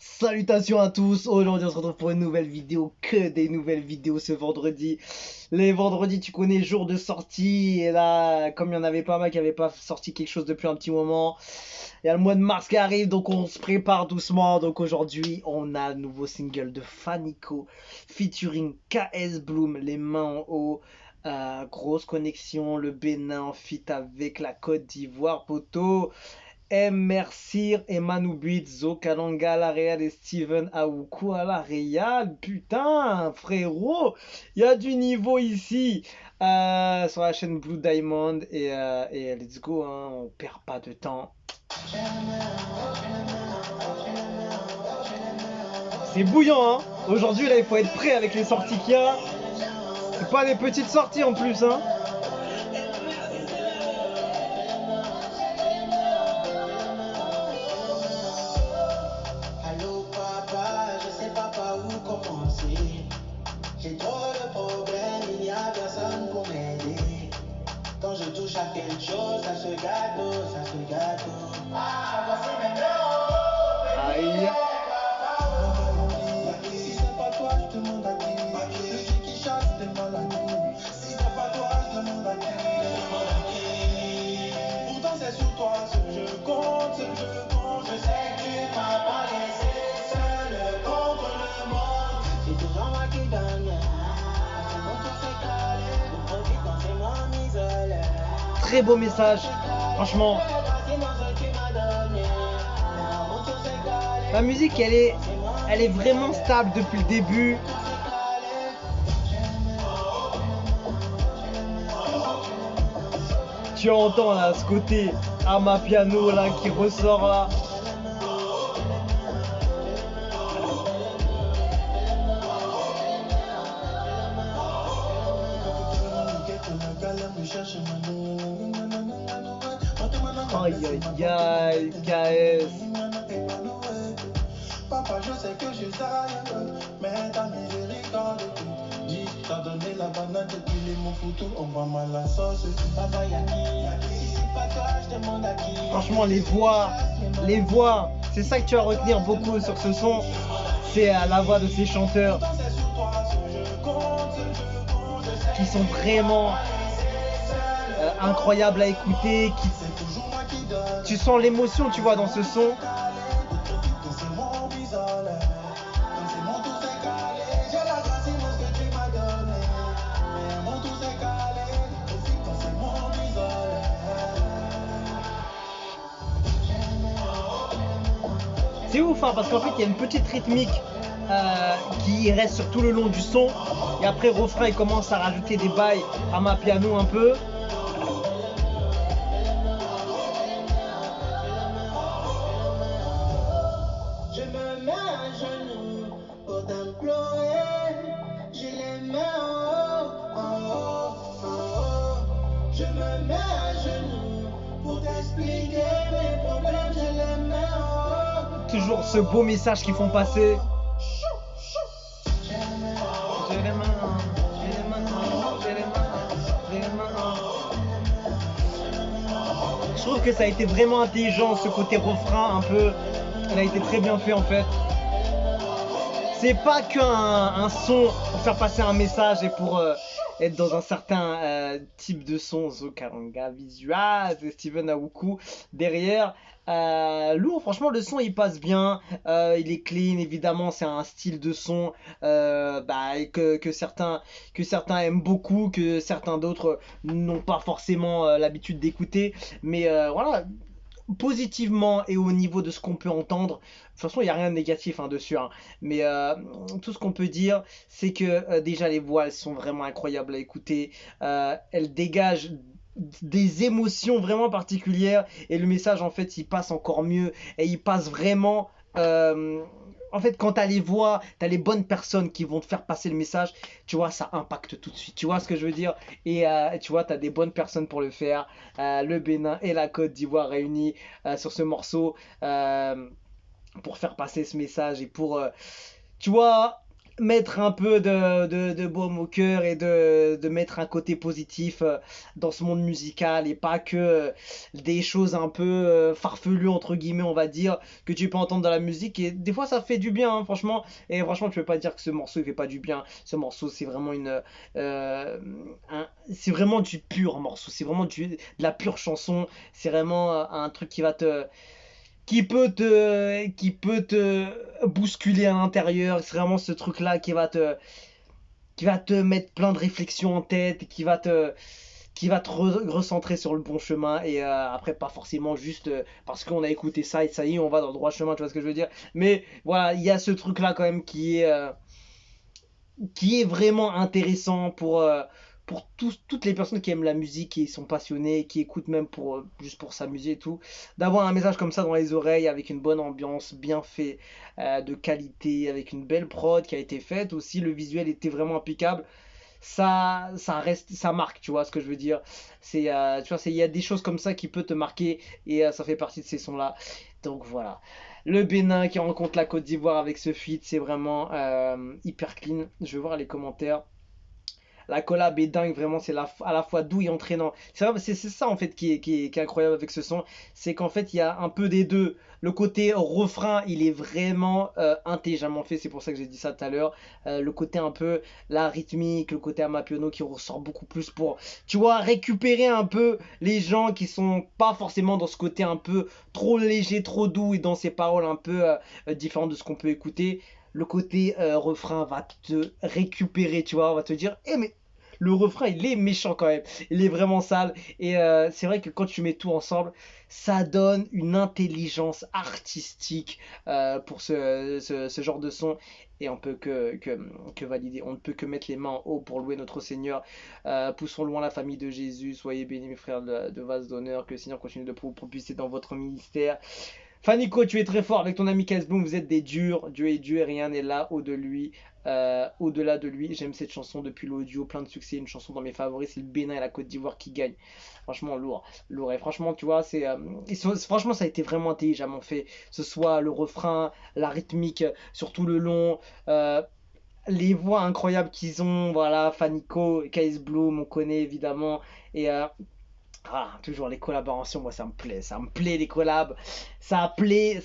Salutations à tous, aujourd'hui on se retrouve pour une nouvelle vidéo, que des nouvelles vidéos ce vendredi. Les vendredis tu connais, jour de sortie, et là comme il y en avait pas mal qui n'avaient pas sorti quelque chose depuis un petit moment, il y a le mois de mars qui arrive donc on se prépare doucement. Donc aujourd'hui on a le nouveau single de Fanico featuring KS Bloom, les mains en haut. Grosse connexion, le Bénin en feat avec la Côte d'Ivoire, poto. M. Mercier, Emmanuel Beat, Zo Kalanga à la Real et Steven Aoukou à la Real. Putain, frérot, il y a du niveau ici. Sur la chaîne Blue Diamond. Et let's go, hein, on perd pas de temps. C'est bouillant, hein. Aujourd'hui, là, il faut être prêt avec les sorties qu'il y a. C'est pas des petites sorties en plus, hein. J'ai trop de problèmes, il n'y a personne pour m'aider. Quand je touche à quelque chose, ça se gâteau, ça se gâteau. Ah, voici mes deux. Aïe. Si c'est pas toi, je demande à qui. Le Dieu qui chasse, je demande à qui. Si c'est pas toi, je demande à qui. Pourtant c'est sur toi, ce jeu compte, ce jeu compte. Je sais que tu m'as pas laissé seul contre le monde. C'est toujours moi qui donne. Très beau message, franchement. La musique, elle est vraiment stable depuis le début. Tu entends là ce côté Amapiano là qui ressort là. Aïe aïe aïe, KS. Papa, je sais que je zaille, mais ta miséricorde dis, t'as donné la banane depuis les mots foutus, on va mal la sauce. Papa, y'a qui? Si c'est pas toi, je demande à qui? Franchement, les voix, c'est ça que tu vas retenir beaucoup sur ce son. C'est la voix de ces chanteurs qui sont vraiment incroyables à écouter. Tu sens l'émotion, tu vois, dans ce son. C'est ouf, hein, parce qu'en fait il y a une petite rythmique qui reste sur tout le long du son. Et après refrain, il commence à rajouter des bails à ma piano un peu. Je me mets à genoux pour t'implorer. J'ai les mains en haut, en haut. Je me mets à genoux pour t'expliquer mes problèmes. J'ai les mains en haut. Toujours ce beau message qu'ils font passer. Je trouve que ça a été vraiment intelligent, ce côté refrain un peu. Elle a été très bien fait en fait. C'est pas qu'un son pour faire passer un message et pour être dans un certain type de son. Zo Kalanga, Visual, c'est Steven Aoukou derrière. Lourd, franchement, le son il passe bien. Il est clean, évidemment, c'est un style de son que certains aiment beaucoup, que certains d'autres n'ont pas forcément l'habitude d'écouter. Mais voilà, positivement et au niveau de ce qu'on peut entendre. De toute façon, il n'y a rien de négatif dessus, hein. Mais tout ce qu'on peut dire, c'est que déjà les voix, elles sont vraiment incroyables à écouter. Elles dégagent des émotions vraiment particulières. Et le message, en fait, il passe encore mieux. Et il passe vraiment... en fait, quand tu as les voix, tu as les bonnes personnes qui vont te faire passer le message, tu vois, ça impacte tout de suite. Tu vois ce que je veux dire? Et tu vois, tu as des bonnes personnes pour le faire. Le Bénin et la Côte d'Ivoire réunis sur ce morceau pour faire passer ce message et pour, tu vois, mettre un peu de baume au cœur et de mettre un côté positif dans ce monde musical et pas que des choses un peu farfelues entre guillemets on va dire que tu peux entendre dans la musique et des fois ça fait du bien hein, franchement et franchement tu peux pas dire que ce morceau il fait pas du bien ce morceau c'est vraiment euh, c'est vraiment du pur morceau c'est vraiment de la pure chanson c'est vraiment un truc qui peut te bousculer à l'intérieur. C'est vraiment ce truc-là qui va te mettre plein de réflexions en tête, qui va te recentrer sur le bon chemin. Et après, pas forcément juste parce qu'on a écouté ça et ça y est, on va dans le droit chemin, tu vois ce que je veux dire. Mais voilà, il y a ce truc-là quand même qui est vraiment intéressant pour toutes les personnes qui aiment la musique, qui sont passionnées, qui écoutent même pour, juste pour s'amuser et tout, d'avoir un message comme ça dans les oreilles avec une bonne ambiance, bien fait, de qualité, avec une belle prod qui a été faite aussi, le visuel était vraiment impeccable. Ça reste, ça marque, tu vois ce que je veux dire. Tu vois, il y a des choses comme ça qui peuvent te marquer et ça fait partie de ces sons-là. Donc voilà. Le Bénin qui rencontre la Côte d'Ivoire avec ce feat, c'est vraiment hyper clean. Je vais voir les commentaires. La collab est dingue, vraiment, c'est à la fois doux et entraînant. C'est ça en fait qui est incroyable avec ce son, c'est qu'en fait il y a un peu des deux. Le côté refrain, il est vraiment intelligemment fait, c'est pour ça que j'ai dit ça tout à l'heure. Le côté un peu, la rythmique, le côté Amapiano qui ressort beaucoup plus pour, tu vois, récupérer un peu les gens qui sont pas forcément dans ce côté un peu trop léger, trop doux et dans ces paroles un peu différentes de ce qu'on peut écouter. Le côté refrain va te récupérer, tu vois, on va te dire, eh mais le refrain il est méchant quand même, il est vraiment sale et c'est vrai que quand tu mets tout ensemble, ça donne une intelligence artistique pour ce genre de son et on peut que valider, on ne peut que mettre les mains en haut pour louer notre Seigneur. Poussons loin la famille de Jésus, soyez bénis mes frères de vase d'honneur, que le Seigneur continue de vous propulser dans votre ministère. Fanico, tu es très fort avec ton ami Casboom, vous êtes des durs. Dieu est Dieu et rien n'est là au-delà de lui. J'aime cette chanson depuis l'audio, plein de succès, une chanson dans mes favoris, c'est le Bénin et la Côte d'Ivoire qui gagnent. Franchement, lourd, lourd. Et franchement, tu vois, franchement, ça a été vraiment intelligemment fait. Ce soit le refrain, la rythmique, surtout le long. Les voix incroyables qu'ils ont, voilà, Fanico, KS Bloom, on connaît évidemment. Et toujours les collaborations, moi ça me plaît les collabs, ça plaît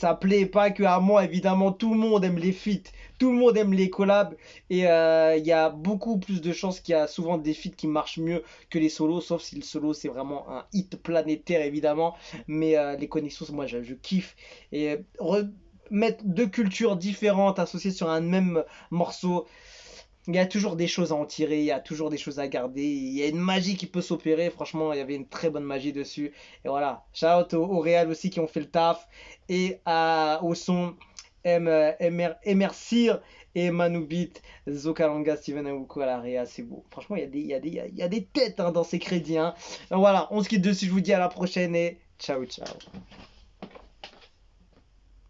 pas que à moi évidemment, tout le monde aime les feats, tout le monde aime les collabs et il y a beaucoup plus de chances qu'il y a souvent des feats qui marchent mieux que les solos, sauf si le solo c'est vraiment un hit planétaire évidemment, mais les connexions moi je kiffe et mettre deux cultures différentes associées sur un même morceau. Il y a toujours des choses à en tirer, il y a toujours des choses à garder, il y a une magie qui peut s'opérer, franchement il y avait une très bonne magie dessus. Et voilà, shout out au Real aussi qui ont fait le taf, et au son Emersir et Manubit, Zokalanga, Steven Awuko à la Réa, c'est beau. Franchement il y a des têtes hein, dans ces crédits. Hein. Donc voilà, on se quitte dessus, je vous dis à la prochaine et ciao ciao.